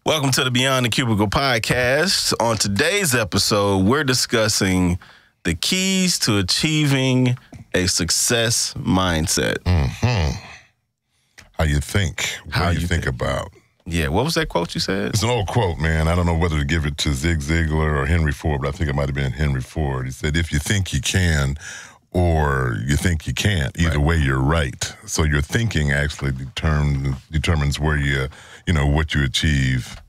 Welcome to the Beyond the Cubicle podcast. On today's episode, we're discussing the keys to achieving a success mindset. How you think. What do you think about. Yeah, what was that quote you said? It's an old quote, man. I don't know whether to give it to Zig Ziglar or Henry Ford, but I think it might have been Henry Ford. He said, if you think you can or you think you can't, either way you're right. So your thinking actually determines where what you achieve.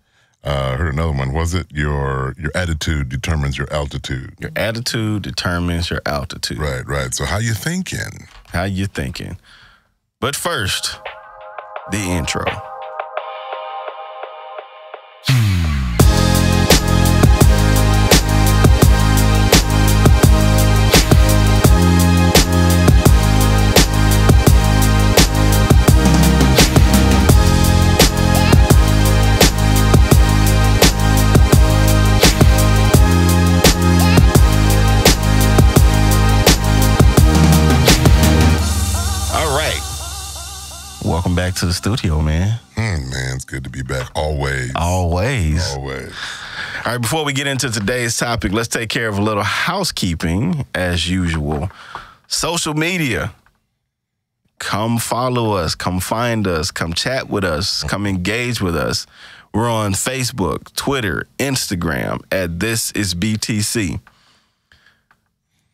I heard another one. Was it your attitude determines your altitude? Your attitude determines your altitude. Right. So how you thinking? How you thinking? But first, the intro. Welcome back to the studio, man. Man, it's good to be back. Always. All right, before we get into today's topic, let's take care of a little housekeeping as usual. Social media. Come follow us. Come find us. Come chat with us. Come engage with us. We're on Facebook, Twitter, Instagram at This Is BTC.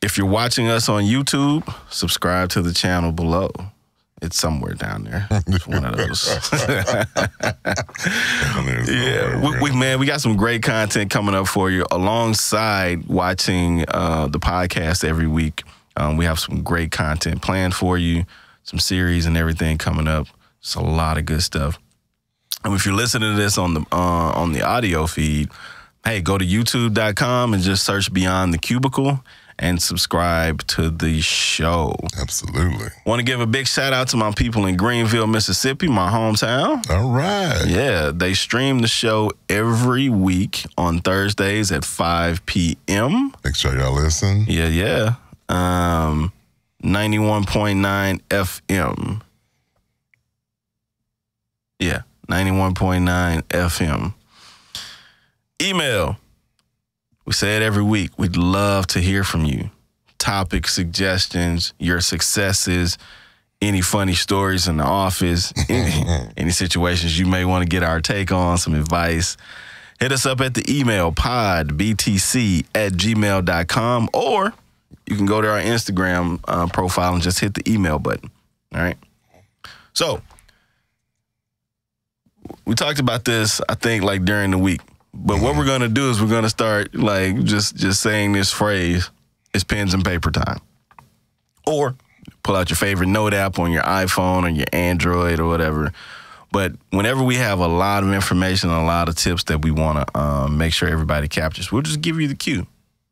If you're watching us on YouTube, subscribe to the channel below. It's somewhere down there. It's one of those. Yeah, we got some great content coming up for you alongside watching the podcast every week. We have some great content planned for you, some series and everything coming up. It's a lot of good stuff. And if you're listening to this on the audio feed, hey, go to youtube.com and just search Beyond the Cubicle and subscribe to the show. Absolutely. Want to give a big shout out to my people in Greenville, Mississippi, my hometown. All right. Yeah, they stream the show every week on Thursdays at 5 p.m. Make sure y'all listen. Yeah. 91.9 FM. Yeah, 91.9 FM. Email. We say it every week. We'd love to hear from you. Topic suggestions, your successes, any funny stories in the office, any situations you may want to get our take on, some advice. Hit us up at the email podbtc@gmail.com, or you can go to our Instagram profile and just hit the email button. All right. So we talked about this, I think, like during the week. But what we're going to do is we're going to start like just saying this phrase, it's pens and paper time. Or pull out your favorite note app on your iPhone or your Android or whatever. But whenever we have a lot of information, a lot of tips that we want to make sure everybody captures, we'll just give you the cue.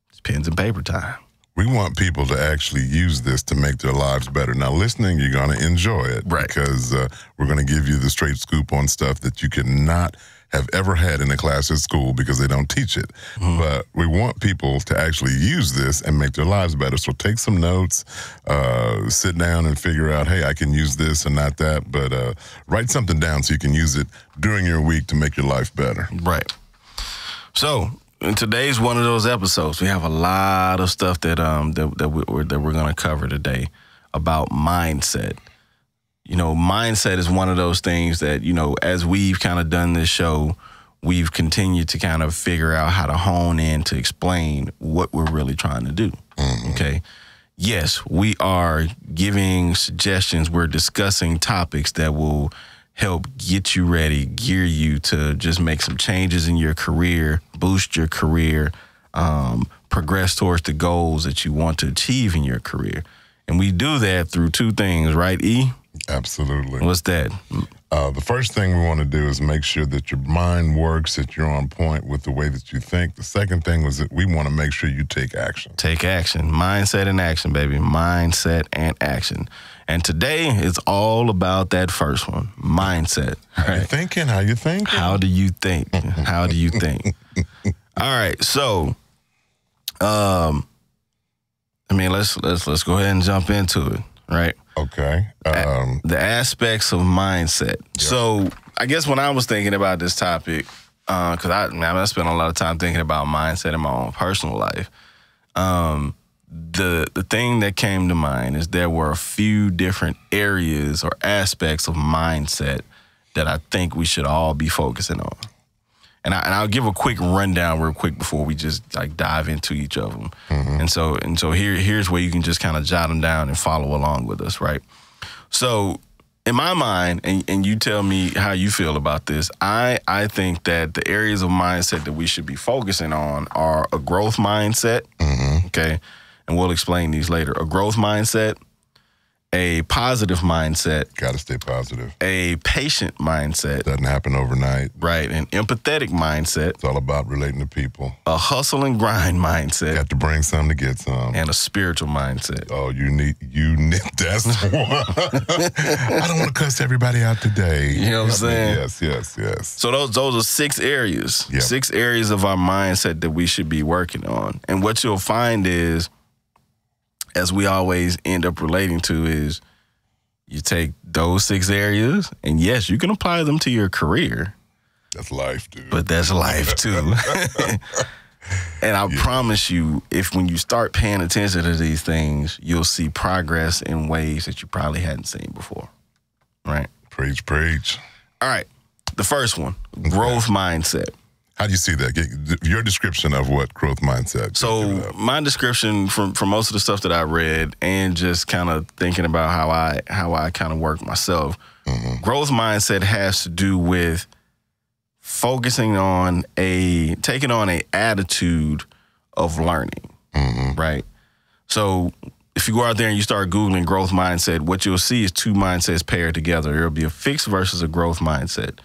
It's pens and paper time. We want people to actually use this to make their lives better. Now, listening, you're going to enjoy it. Right. Because we're going to give you the straight scoop on stuff that you could not have ever had in a class at school because they don't teach it. But we want people to actually use this and make their lives better. So take some notes, sit down and figure out, hey, I can use this and not that. But write something down so you can use it during your week to make your life better. Right. So today's one of those episodes. We have a lot of stuff that we're going to cover today about mindset. You know, mindset is one of those things that, you know, as we've kind of done this show, we've continued to kind of figure out how to hone in to explain what we're really trying to do. Okay. Yes, we are giving suggestions. We're discussing topics that will help get you ready, gear you to just make some changes in your career, boost your career, progress towards the goals that you want to achieve in your career. And we do that through two things, right, E? Absolutely. What's that? The first thing we want to do is make sure that your mind works, that you're on point with the way that you think. The second thing was that we want to make sure you take action. Take action. Mindset and action, baby. Mindset and action. And today is all about that first one, mindset. How you thinking? How you thinking? How do you think? How do you think? All right, so let's go ahead and jump into it, right? Okay. The aspects of mindset. Yep. So I guess when I was thinking about this topic, because I spent a lot of time thinking about mindset in my own personal life. The thing that came to mind is there were a few different areas or aspects of mindset that I think we should all be focusing on. And I'll give a quick rundown real quick before we just like dive into each of them. And so here's where you can just kind of jot them down and follow along with us, right? So in my mind, and you tell me how you feel about this, I think that the areas of mindset that we should be focusing on are a growth mindset, okay? And we'll explain these later. A growth mindset, a positive mindset. Got to stay positive. A patient mindset. Doesn't happen overnight. Right. An empathetic mindset. It's all about relating to people. A hustle and grind mindset. Got to bring some to get some. And a spiritual mindset. Oh, you need that's the one. I don't want to cuss everybody out today. You know what I'm saying? Yes. So those are 6 areas. Yep. 6 areas of our mindset that we should be working on. And what you'll find is, as we always end up relating to, is you take those 6 areas, and yes, you can apply them to your career. That's life, dude. But that's life, too. And I promise you, if when you start paying attention to these things, you'll see progress in ways that you probably hadn't seen before, right? Preach. All right, the first one, growth mindset. How do you see that? Your description of what growth mindset. So my description from most of the stuff that I read, and just kind of thinking about how I kind of work myself, growth mindset has to do with taking on a attitude of learning, right? So if you go out there and you start Googling growth mindset, what you'll see is 2 mindsets paired together. There'll be a fixed versus a growth mindset.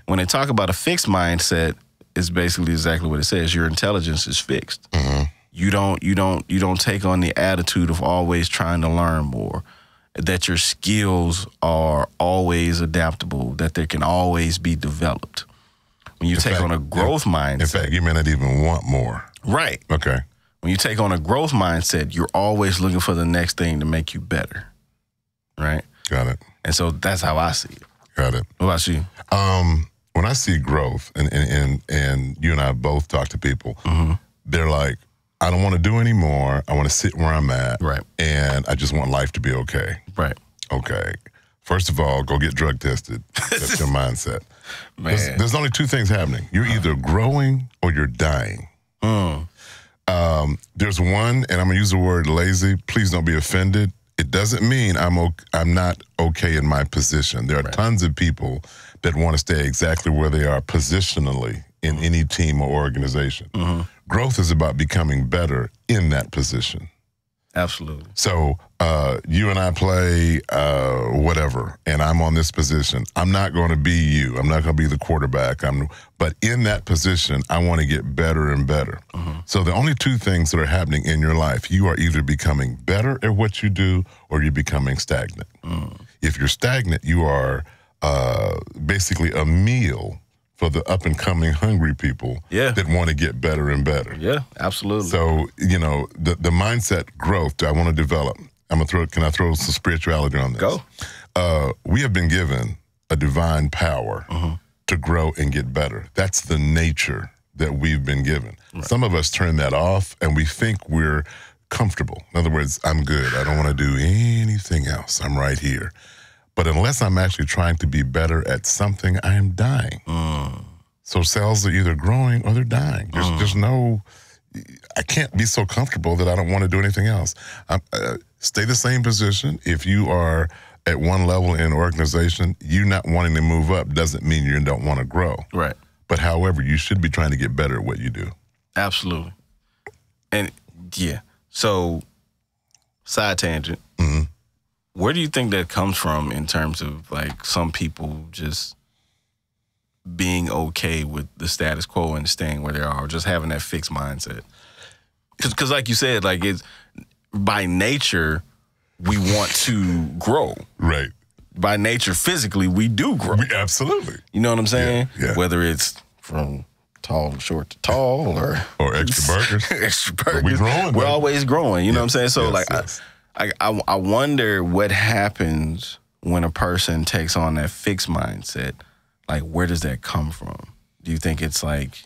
When they talk about a fixed mindset, it's basically exactly what it says. Your intelligence is fixed. You don't take on the attitude of always trying to learn more, that your skills are always adaptable, that they can always be developed. When you take on a growth mindset. In fact, you may not even want more. Right. Okay. When you take on a growth mindset, you're always looking for the next thing to make you better. Right? Got it. And so that's how I see it. Got it. What about you? When I see growth, and you and I both talk to people, they're like, I don't want to do anymore. I want to sit where I'm at. Right. And I just want life to be okay. Right. Okay. First of all, go get drug tested. That's your mindset. Man. There's only 2 things happening. You're either growing or you're dying. There's one, and I'm going to use the word lazy. Please don't be offended. It doesn't mean I'm not okay in my position. There are tons of people that want to stay exactly where they are positionally in any team or organization. Growth is about becoming better in that position. Absolutely. So you and I play whatever, and I'm on this position. I'm not going to be you. I'm not going to be the quarterback. But in that position, I want to get better and better. So the only 2 things that are happening in your life, you are either becoming better at what you do or you're becoming stagnant. If you're stagnant, you are basically a meal for the up-and-coming hungry people that want to get better and better. Yeah, absolutely. So, the mindset growth I want to develop, can I throw some spirituality on this? Go. We have been given a divine power to grow and get better. That's the nature that we've been given. Right. Some of us turn that off and we think we're comfortable. In other words, I'm good. I don't want to do anything else. I'm right here. But unless I'm actually trying to be better at something, I am dying. So cells are either growing or they're dying. There's no, I can't be so comfortable that I don't want to do anything else. Stay the same position. If you are at one level in an organization, you not wanting to move up doesn't mean you don't want to grow. Right. But however, you should be trying to get better at what you do. Absolutely. And so side tangent. Where do you think that comes from in terms of like some people just being okay with the status quo and staying where they are, or just having that fixed mindset? Because like you said, like it's by nature, we want to grow. Right. By nature, physically, we do grow. Absolutely. You know what I'm saying? Yeah. Whether it's from short to tall, or extra burgers. Extra burgers. But we're growing. We're always growing. You know what I'm saying? So yes. I wonder what happens when a person takes on that fixed mindset. Like, where does that come from? Do you think it's like...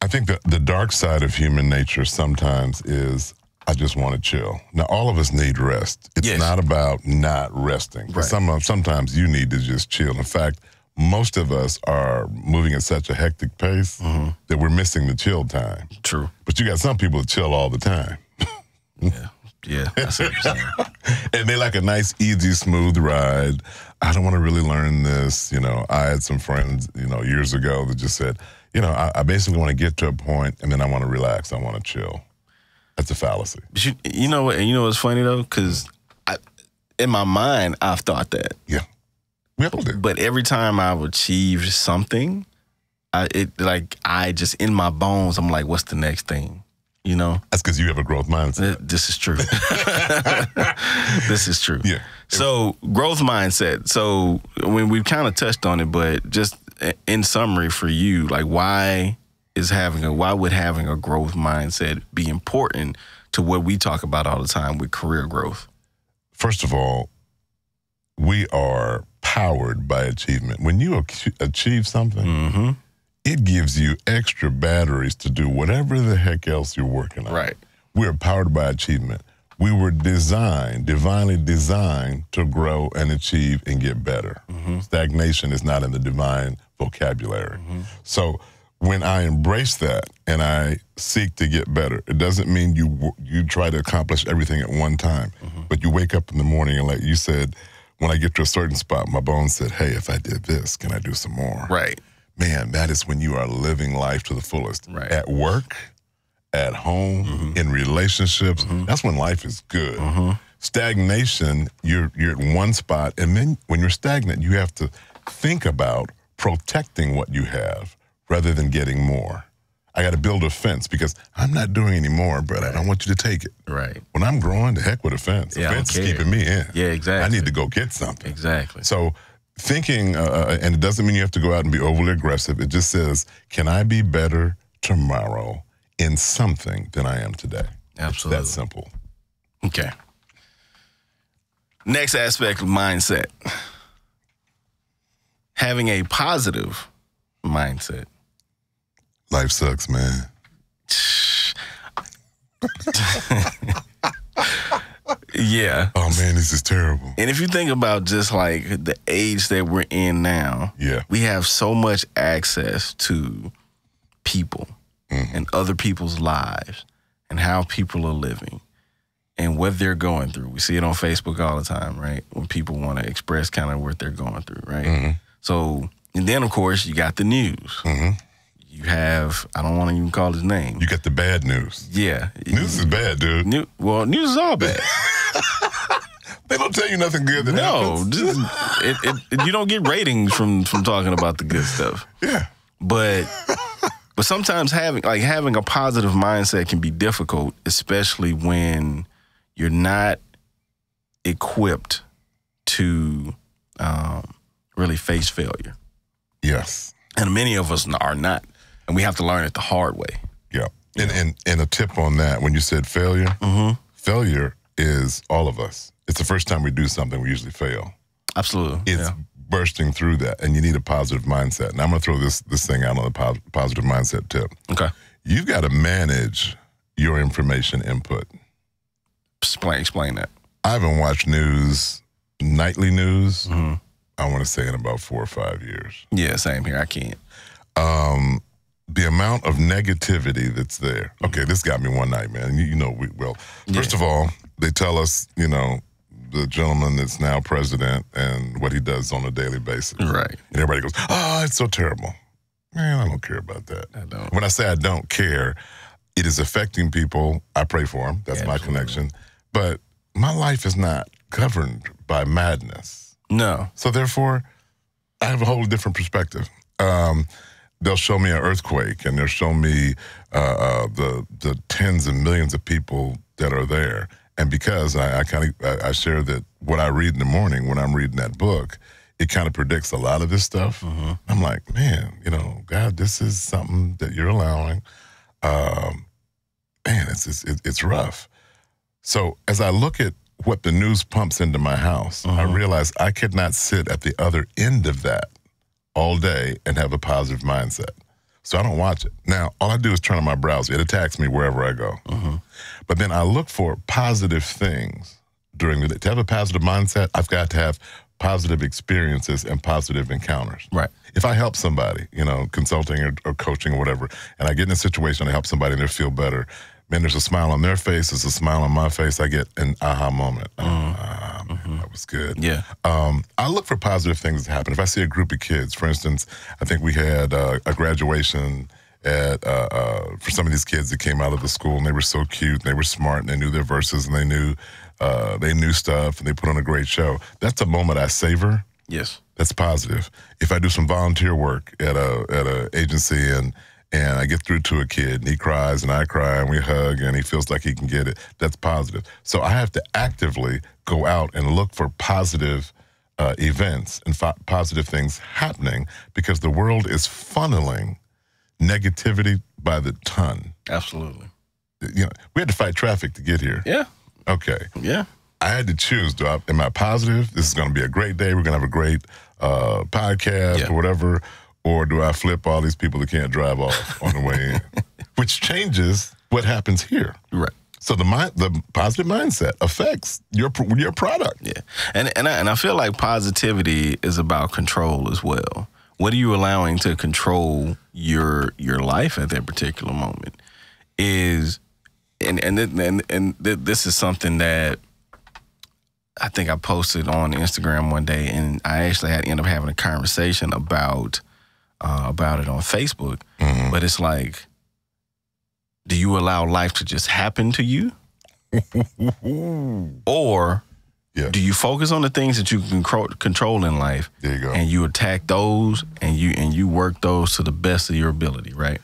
I think that the dark side of human nature sometimes is, I just want to chill. Now, all of us need rest. It's not about not resting. Right. Sometimes you need to just chill. In fact, most of us are moving at such a hectic pace that we're missing the chill time. True. But you got some people that chill all the time. Yeah, that's what you're saying. And they like a nice, easy, smooth ride. I don't want to really learn this. I had some friends, years ago that just said, I basically want to get to a point and then I want to relax. I want to chill. That's a fallacy. But you know what? And you know what's funny though? Because in my mind, I've thought that. Yeah. We all did. But every time I've achieved something, I just in my bones, I'm like, what's the next thing? That's because you have a growth mindset. This is true. This is true. Yeah. So growth mindset. So when we've kind of touched on it, but just in summary for you, like why would having a growth mindset be important to what we talk about all the time with career growth? First of all, we are powered by achievement. When you achieve something, it gives you extra batteries to do whatever the heck else you're working on. Right. We are powered by achievement. We were divinely designed to grow and achieve and get better. Stagnation is not in the divine vocabulary. So when I embrace that and I seek to get better, it doesn't mean you try to accomplish everything at one time, but you wake up in the morning and like you said, when I get to a certain spot, my bones said, hey, if I did this, can I do some more? Right. Man, that is when you are living life to the fullest. Right. At work, at home, in relationships, that's when life is good. Stagnation, you're at one spot, and then when you're stagnant, you have to think about protecting what you have rather than getting more. I got to build a fence because I'm not doing any more, but I don't want you to take it. Right. When I'm growing, the heck with a fence. Yeah, A fence is keeping me in. Yeah, exactly. I need to go get something. Exactly. So thinking, and it doesn't mean you have to go out and be overly aggressive. It just says, can I be better tomorrow in something than I am today? Absolutely. It's that simple. Okay. Next aspect of mindset. Having a positive mindset. Life sucks, man. Yeah. Oh, man, this is terrible. And if you think about just like the age that we're in now, we have so much access to people and other people's lives and how people are living and what they're going through. We see it on Facebook all the time, right? When people want to express kind of what they're going through, right? So, and then of course you got the news. You have, I don't want to even call his name. You got the bad news. Yeah. News is bad, dude. News is all bad. They don't tell you nothing good that happens. You don't get ratings from talking about the good stuff. Yeah. But sometimes having a positive mindset can be difficult, especially when you're not equipped to really face failure. Yes. And many of us are not. And we have to learn it the hard way. Yeah. And a tip on that, when you said failure, failure is all of us. It's the first time we do something, we usually fail. Absolutely. It's bursting through that, and you need a positive mindset. And I'm going to throw this thing out on the positive mindset tip. Okay. You've got to manage your information input. Explain that. I haven't watched nightly news, I want to say in about 4 or 5 years. Yeah, same here. I can't. The amount of negativity that's there. Okay, this got me one night, man. First of all, they tell us, the gentleman that's now president and what he does on a daily basis. Right. And everybody goes, oh, it's so terrible. Man, I don't care about that. I don't. When I say I don't care, it is affecting people. I pray for them. That's my connection. But my life is not governed by madness. No. So therefore, I have a whole different perspective. They'll show me an earthquake, and they'll show me the tens of millions of people that are there. And because I share that what I read in the morning when I'm reading that book, it kind of predicts a lot of this stuff. I'm like, man, God, this is something that you're allowing. Man, it's rough. So as I look at what the news pumps into my house, I realize I could not sit at the other end of that all day and have a positive mindset. So I don't watch it. Now, all I do is turn on my browser. It attacks me wherever I go. But then I look for positive things during the day. To have a positive mindset, I've got to have positive experiences and positive encounters. Right. If I help somebody, you know, consulting or coaching or whatever, and I get in a situation to help somebody and they feel better, man, there's a smile on their face, there's a smile on my face, I get an aha moment. Man, that was good. Yeah. I look for positive things to happen. If I see a group of kids, for instance, I think we had a graduation at for some of these kids that came out of the school, and they were so cute, and they were smart, and they knew their verses, and they knew stuff, and they put on a great show. That's a moment I savor. Yes. That's positive. If I do some volunteer work at a agency and I get through to a kid and he cries and I cry and we hug and he feels like he can get it, that's positive. So I have to actively go out and look for positive events and positive things happening, because the world is funneling negativity by the ton. Absolutely. You know, we had to fight traffic to get here. Yeah. Okay. Yeah. I had to choose. Am I positive? This is going to be a great day. We're going to have a great podcast or whatever. Or do I flip all these people that can't drive off on the way in? Which changes what happens here. Right. So the positive mindset affects your product. Yeah. And I feel like positivity is about control as well. What are you allowing to control your life at that particular moment? This is something that I think I posted on Instagram one day, and I actually ended up having a conversation about it on Facebook. But it's like, do you allow life to just happen to you? Or do you focus on the things that you can control in life? There you go. And you attack those, and you work those to the best of your ability, right?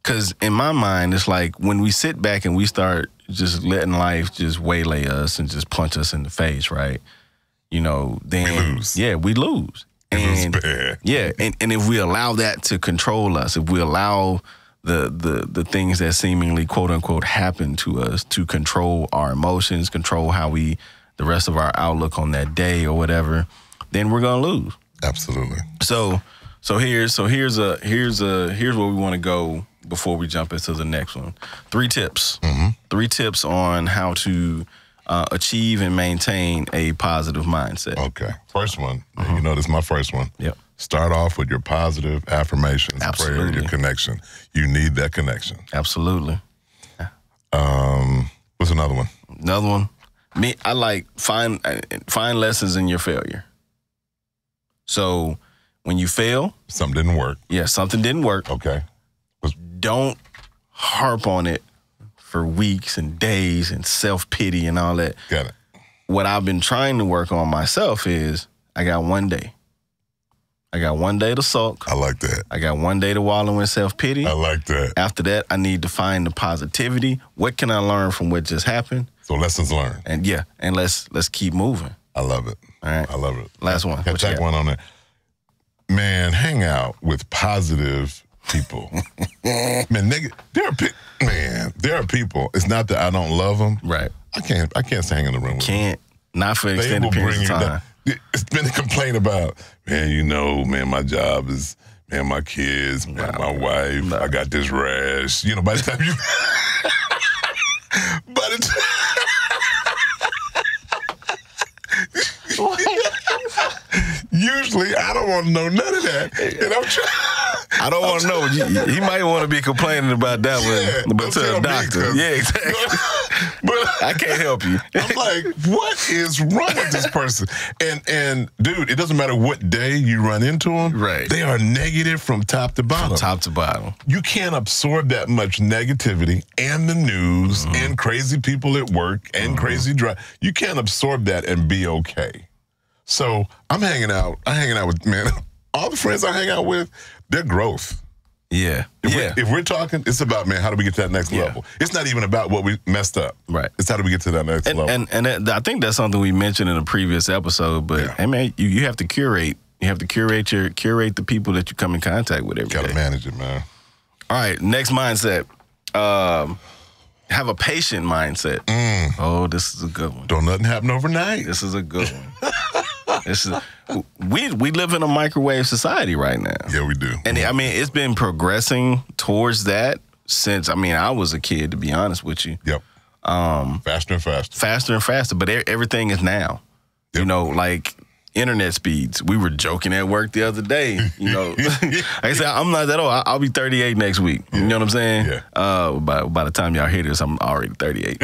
Because in my mind, it's like when we sit back and we start just letting life just waylay us and just punch us in the face, right? You know, then we lose. Yeah, we lose. And bad. Yeah, and if we allow that to control us, if we allow the things that seemingly quote unquote happen to us to control our emotions, control how the rest of our outlook on that day or whatever, then we're gonna lose. Absolutely. So here's where we want to go before we jump into the next one. 3 tips. 3 tips on how to achieve and maintain a positive mindset. Okay. First one, you know, this is my first one. Yep. Start off with your positive affirmations, Absolutely. prayer, your connection. You need that connection. Absolutely. What's another one? Another one. I like find lessons in your failure. So when you fail, something didn't work. Yeah, something didn't work. Okay. Don't harp on it for weeks and days and self-pity and all that. Got it. What I've been trying to work on myself is I got one day. I got one day to sulk. I like that. I got one day to wallow in self-pity. I like that. After that, I need to find the positivity. What can I learn from what just happened? So lessons learned. And let's keep moving. I love it. All right. I love it. Last one. Can I take one on there? Man, hang out with positive people. There are people. It's not that I don't love them. Right. I can't stay in the room with them. Not for extended periods of time. It's been a complaint about, man, my job is, my kids, my wife, I got this rash. You know, by the time you... Usually, I don't want to know none of that. And I'm trying. I don't want to know. He might want to be complaining about that one, but to a doctor. Yeah, exactly. But I can't help you. I'm like, what is wrong with this person? And dude, it doesn't matter what day you run into them. Right. They are negative from top to bottom. From top to bottom. You can't absorb that much negativity and the news and crazy people at work and crazy drive. You can't absorb that and be okay. So I'm hanging out with, man, all the friends I hang out with, they're growth. Yeah. If we're talking, it's about, man, how do we get to that next level? It's not even about what we messed up. Right. It's how do we get to that next level. And I think that's something we mentioned in a previous episode, but hey, man, you have to curate. You have to curate the people that you come in contact with every day. Gotta manage it, man. All right, next mindset. Have a patient mindset. Oh, this is a good one. Don't nothing happen overnight. This is a good one. we live in a microwave society right now. Yeah, we do. And I mean, it's been progressing towards that since, I mean, I was a kid, to be honest with you. Yep. Faster and faster. Faster and faster, but everything is now. Yep. You know, like internet speeds. We were joking at work the other day. You know, like I said, I'm not that old. I'll be 38 next week. You know what I'm saying? Yeah. By the time y'all hear this, I'm already 38.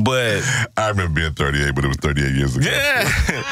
but I remember being 38, but it was 38 years ago. Yeah.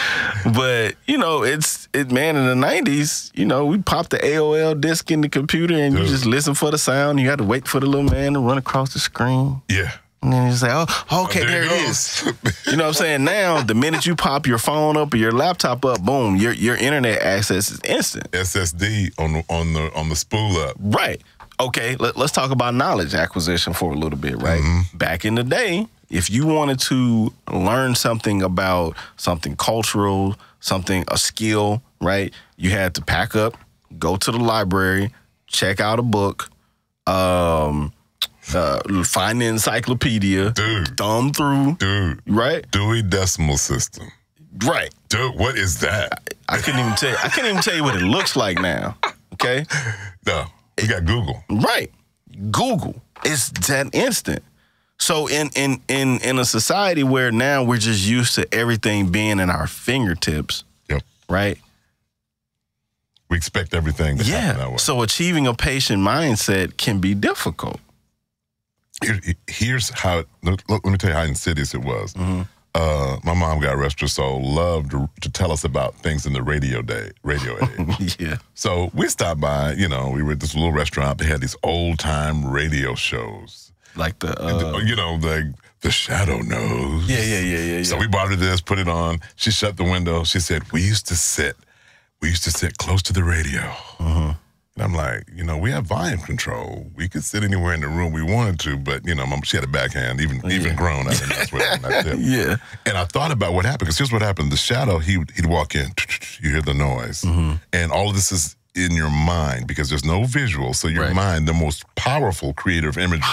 But you know, man, in the 90s, you know, we popped the AOL disc in the computer and you just listen for the sound. You had to wait for the little man to run across the screen. Yeah. And then you say, oh, okay, there it is. You know what I'm saying? Now, the minute you pop your phone up or your laptop up, boom, your internet access is instant. SSD on the spool up. Right. Okay, let's talk about knowledge acquisition for a little bit, right? Mm-hmm. Back in the day, if you wanted to learn something about something cultural, a skill, right, you had to pack up, go to the library, check out a book, find the encyclopedia, thumb through, right? Dewey Decimal System, right? Dude, what is that? I couldn't even tell you what it looks like now. Okay, no, we got Google, right? Google, it's that instant. So in a society where now we're just used to everything being in our fingertips, yep, right? We expect everything to happen that way. So achieving a patient mindset can be difficult. Here's how, let me tell you how insidious it was. Mm-hmm. My mom, God rest her soul, loved to tell us about things in the radio age. Yeah. So we stopped by, you know, we were at this little restaurant. They had these old time radio shows. Like the Shadow Knows. Yeah. So we bought her this, put it on. She shut the window. She said, we used to sit close to the radio. Mm-hmm. And I'm like, you know, we have volume control. We could sit anywhere in the room we wanted to, but, you know, she had a backhand, even grown. I didn't mess with her. That tip. Yeah. And I thought about what happened, because here's what happened. The Shadow, he'd walk in, you hear the noise. Mm-hmm. And all of this is in your mind, because there's no visual. So your mind, the most powerful creator of imagery.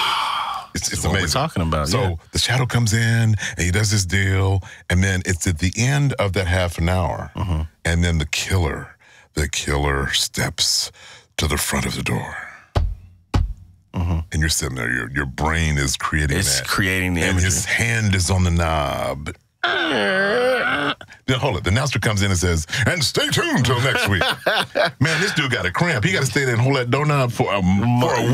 It's amazing. What we're talking about. So the Shadow comes in and he does this deal, and then it's at the end of that half an hour, and then the killer steps to the front of the door. And you're sitting there, your brain is creating It's creating the and imagery. his hand is on the knob. Then hold it. The announcer comes in and says, and stay tuned till next week. Man, this dude got a cramp. He got to stay there and hold that doorknob for a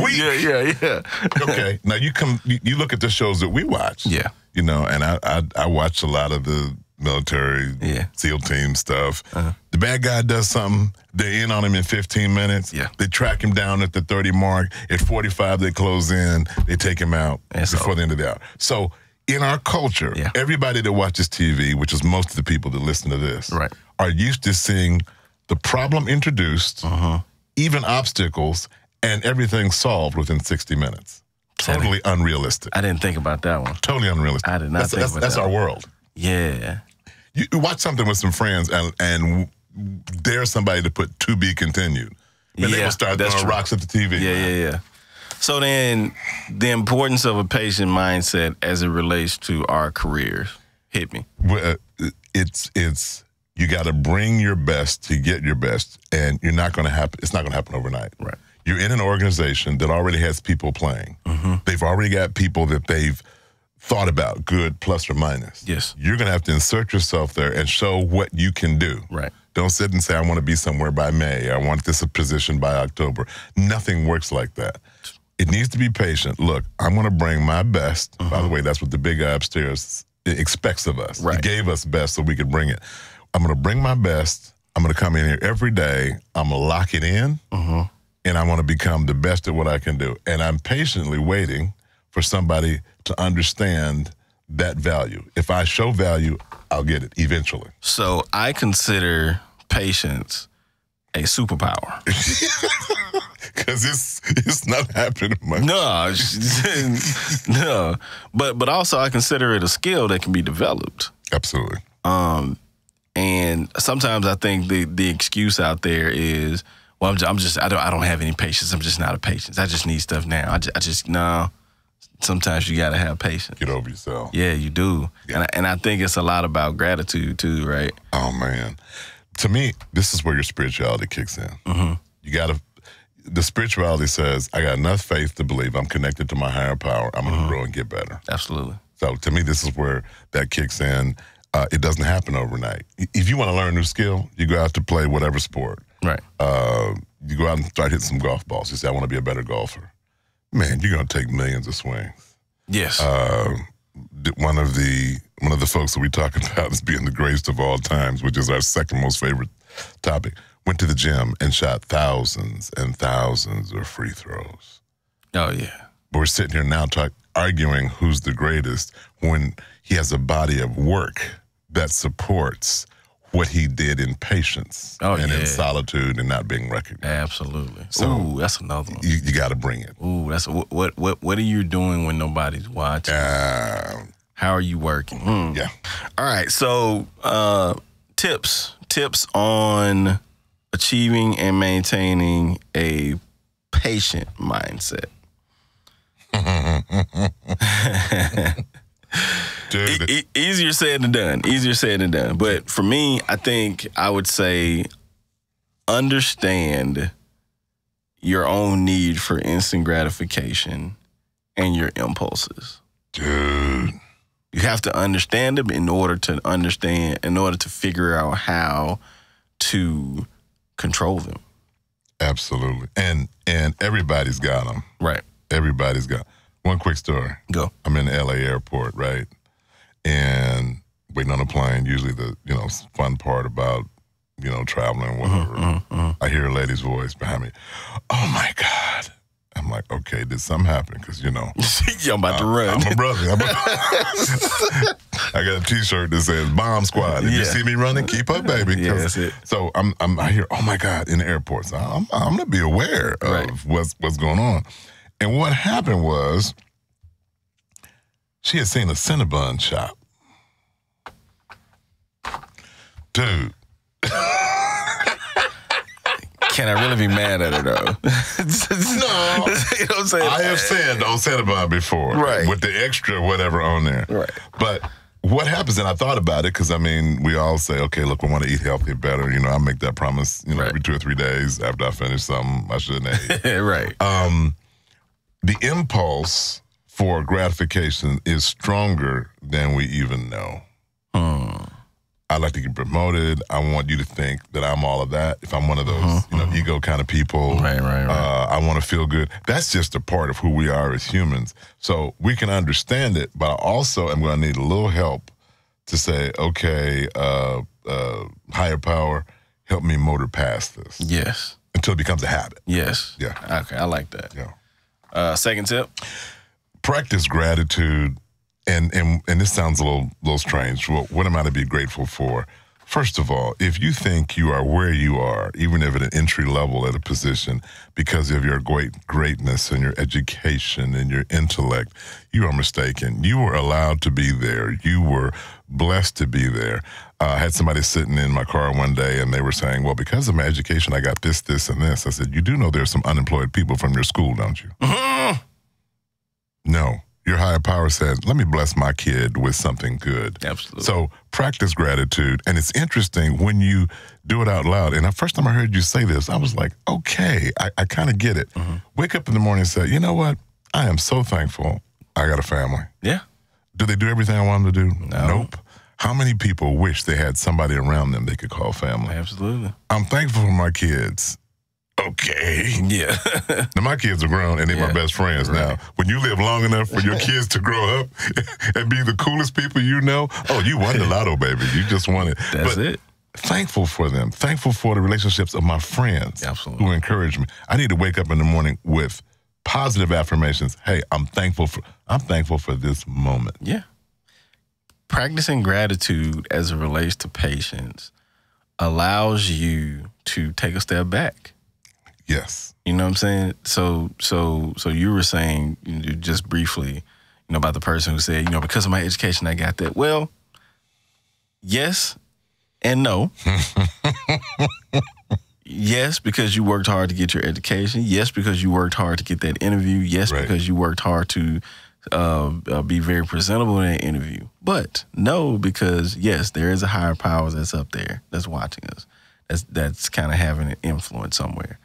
week. Yeah. Okay, now you look at the shows that we watch. Yeah. You know, and I watch a lot of the military, SEAL team stuff. The bad guy does something, they're in on him in 15 minutes. Yeah. They track him down at the 30 mark. At 45, they close in. They take him out before the end of the hour. So in our culture, everybody that watches TV, which is most of the people that listen to this, are used to seeing the problem introduced, even obstacles, and everything solved within 60 minutes. Totally unrealistic. I didn't think about that one. Totally unrealistic. I did not think about that. That's our world. Yeah. You watch something with some friends and dare somebody to put "to be continued." And they will start throwing rocks at the TV. Yeah. So then the importance of a patient mindset as it relates to our careers. Hit me. Well, it's you got to bring your best to get your best, and it's not going to happen overnight. Right. You're in an organization that already has people playing. They've already got people that they've thought about, good, plus or minus. Yes. You're going to have to insert yourself there and show what you can do. Right. Don't sit and say, I want to be somewhere by May. I want this position by October. Nothing works like that. It needs to be patient. Look, I'm going to bring my best. By the way, that's what the big guy upstairs expects of us. Right. He gave us best so we could bring it. I'm going to bring my best. I'm going to come in here every day. I'm going to lock it in. And I want to become the best at what I can do. And I'm patiently waiting for somebody to understand that value. If I show value, I'll get it eventually. So I consider patience a superpower. Because it's not happening much. No. But also I consider it a skill that can be developed. Absolutely. And sometimes I think the excuse out there is, well, I don't have any patience. I'm just not a patient. I just need stuff now. sometimes you got to have patience. Get over yourself. Yeah, you do. Yeah. And I think it's a lot about gratitude too, right? Oh, man. To me, this is where your spirituality kicks in. Mm-hmm. You got to, the spirituality says, I got enough faith to believe I'm connected to my higher power. I'm going to grow and get better. Absolutely. So to me, this is where that kicks in. It doesn't happen overnight. If you want to learn a new skill, you go out to play whatever sport. Right. You go out and start hitting some golf balls. You say, I want to be a better golfer. Man, you're going to take millions of swings. Yes. One of the folks that we talk about as being the greatest of all times, which is our second most favorite topic, went to the gym and shot thousands and thousands of free throws. Oh, yeah. But we're sitting here now arguing who's the greatest when he has a body of work that supports what he did in patience and in solitude and not being recognized. Absolutely. So ooh, that's another one. You got to bring it. Ooh, that's what are you doing when nobody's watching? How are you working? Yeah. All right. So tips on achieving and maintaining a patient mindset. Dude, Easier said than done. But for me, I think I would say understand your own need for instant gratification and your impulses. dude. You have to understand them in order to figure out how to control them. Absolutely. And everybody's got them. Right. Everybody's got. One quick story. Go. I'm in the LA airport, right? And waiting on a plane, usually the, fun part about, traveling, whatever. I hear a lady's voice behind me. Oh my God. I'm like, okay, did something happen? Because, I'm about to run. I'm a brother. I got a T-shirt that says "Bomb Squad." If you see me running, keep up, baby. Yeah, that's it. So I hear, oh my God, in the airport. So I'm gonna be aware of what's going on. And what happened was, she had seen a Cinnabon shop, dude. Can I really be mad at her though? No. You know what I'm saying? I have said on Cinnabon before, right? With the extra whatever on there, right? But what happens, and I thought about it, because we all say, okay, look, we want to eat healthy, better. I make that promise, every 2 or 3 days after I finish something I shouldn't have ate. Right. The impulse for gratification is stronger than we even know. I like to get promoted. I want you to think that I'm all of that. If I'm one of those, ego kind of people, right. I want to feel good. That's just a part of who we are as humans. So we can understand it, but I also am going to need a little help to say, okay, higher power, help me motor past this. Yes. Until it becomes a habit. Yes. Yeah. Okay, I like that. Yeah. Second tip? Practice gratitude. And this sounds a little strange. Well, what am I to be grateful for? First of all, if you think you are where you are, even if at an entry level at a position, because of your greatness and your education and your intellect, you are mistaken. You were allowed to be there. You were blessed to be there. I had somebody sitting in my car one day, and they were saying, well, because of my education, I got this, this, and this. I said, you do know there's some unemployed people from your school, don't you? No. Your higher power said, let me bless my kid with something good. Absolutely. So practice gratitude. And it's interesting when you do it out loud. And the first time I heard you say this, I was like, okay, I kind of get it. Wake up in the morning and say, you know what? I am so thankful I got a family. Yeah. Do they do everything I want them to do? No. Nope. How many people wish they had somebody around them they could call family? Absolutely. I'm thankful for my kids. Okay. Yeah. Now, my kids are grown and they're my best friends now. When you live long enough for your kids to grow up and be the coolest people you know, you won the lotto, baby. You just won it. That's it. Thankful for them. Thankful for the relationships of my friends who encourage me. I need to wake up in the morning with positive affirmations. Hey, I'm thankful for this moment. Yeah. Practicing gratitude as it relates to patience allows you to take a step back. Yes. You know what I'm saying? So you were saying just briefly, about the person who said, because of my education, I got that. Well, yes and no. Yes, because you worked hard to get your education. Yes, because you worked hard to get that interview. Yes, because you worked hard to be very presentable in an interview. But no, because yes, there is a higher power that's up there that's watching us. That's kind of having an influence somewhere.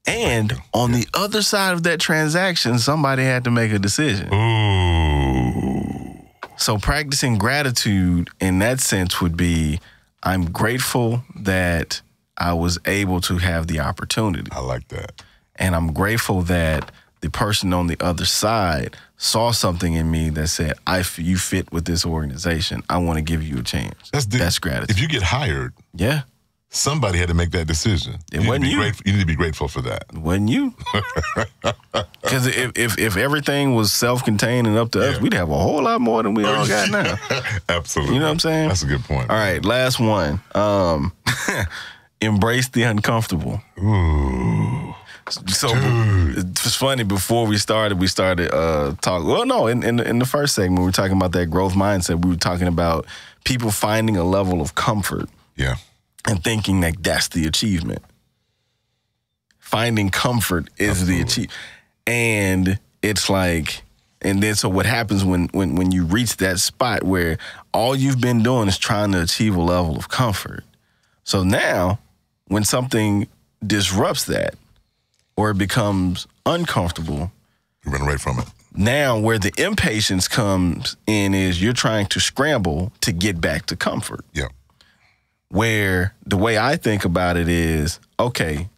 And on the other side of that transaction, somebody had to make a decision. Ooh. So practicing gratitude in that sense would be, I'm grateful that I was able to have the opportunity. I like that. And I'm grateful that the person on the other side saw something in me that said, you fit with this organization. I want to give you a chance. That's gratitude. If you get hired, yeah, somebody had to make that decision. It wasn't you. You need to be grateful for that. It wasn't you. Because if everything was self-contained and up to us, we'd have a whole lot more than we all got now. Absolutely. You know what I'm saying? That's a good point. All right, last one. Embrace the uncomfortable. Ooh. So it's funny. Before we started talking. Well, no, in the first segment, we were talking about that growth mindset. We were talking about people finding a level of comfort, and thinking that that's the achievement. Finding comfort is the achievement, and it's like, and then so what happens when you reach that spot where all you've been doing is trying to achieve a level of comfort. So now, when something disrupts that, or it becomes uncomfortable, you run away from it. Now, where the impatience comes in is you're trying to scramble to get back to comfort. Yeah. Where the way I think about it is, okay,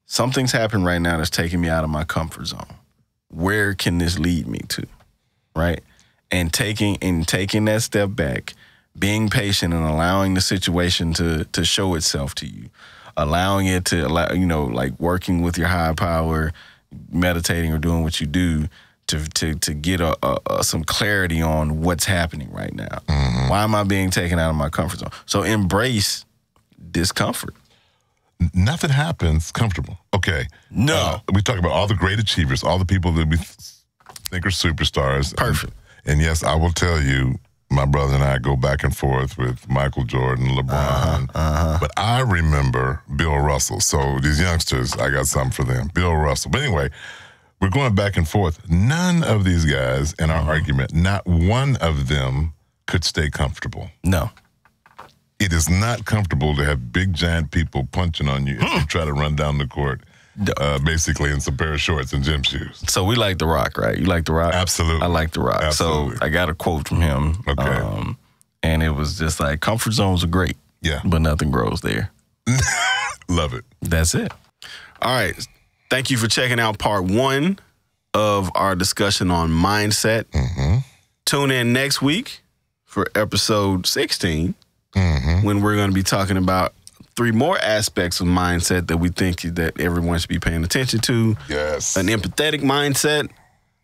something's happened right now that's taking me out of my comfort zone. Where can this lead me to? Right? And taking that step back, being patient and allowing the situation to show itself to you. Allowing it to like working with your higher power, meditating or doing what you do to get some clarity on what's happening right now. Mm-hmm. Why am I being taken out of my comfort zone? So embrace discomfort. Nothing happens comfortable. Okay. No. We talk about all the great achievers, all the people that we think are superstars. Perfect. And yes, I will tell you, my brother and I go back and forth with Michael Jordan, LeBron. But I remember Bill Russell. So these youngsters, I got something for them. Bill Russell. But anyway, we're going back and forth. None of these guys in our argument, not one of them could stay comfortable. No. It is not comfortable to have big, giant people punching on you if you try to run down the court. Basically in some pair of shorts and gym shoes. So we like The Rock, right? You like The Rock? Absolutely. I like The Rock. Absolutely. So I got a quote from him. Okay. And it was just like, comfort zones are great. Yeah. But nothing grows there. Love it. That's it. All right. Thank you for checking out part 1 of our discussion on mindset. Mm-hmm. Tune in next week for episode 16, when we're going to be talking about 3 more aspects of mindset that we think that everyone should be paying attention to. Yes. An empathetic mindset,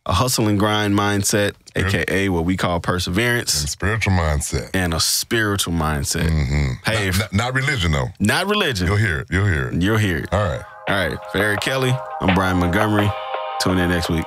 a hustle and grind mindset, a.k.a. what we call perseverance. And spiritual mindset. And a spiritual mindset. Mm-hmm. Hey, not religion, though. Not religion. You'll hear it. You'll hear it. You'll hear it. All right. For Eric Kelly, I'm Brian Montgomery. Tune in next week.